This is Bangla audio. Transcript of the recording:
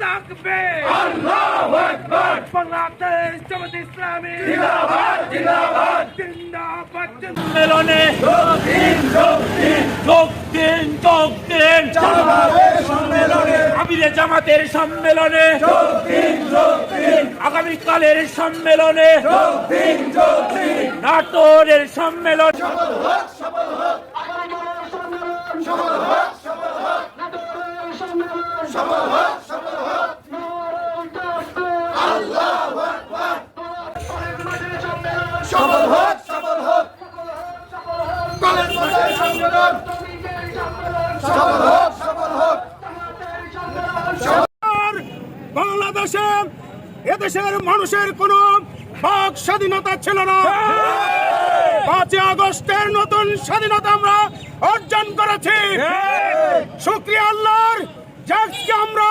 তাকবীর আল্লাহু আকবার বাংলাদেশ জামাত ইসলামী জিন্দাবাদ জিন্দাবাদ জিন্দাবাদ সম্মেলনে যোগ দিন জামাতের সম্মেলনে আমিরে জামাতের সম্মেলনে যোগ দিন আগামীকালের সম্মেলনে যোগ দিন নাটোরের সম্মেলন সফল হোক সফল হোক সফল হোক সফল হোক সফল হোক সফল হোক আল্লাহু আকবার সফল হোক সফল হোক কলেজ মাঠের সম্মেলন সফল হোক সফল হোক বাংলাদেশে এদেশের মানুষের কোনো বাক স্বাধীনতা ছিল না। 5 আগস্টের নতুন স্বাধীনতা আমরা অর্জন করেছি। শুকরিয়া আল্লাহর, যে আজকে আমরা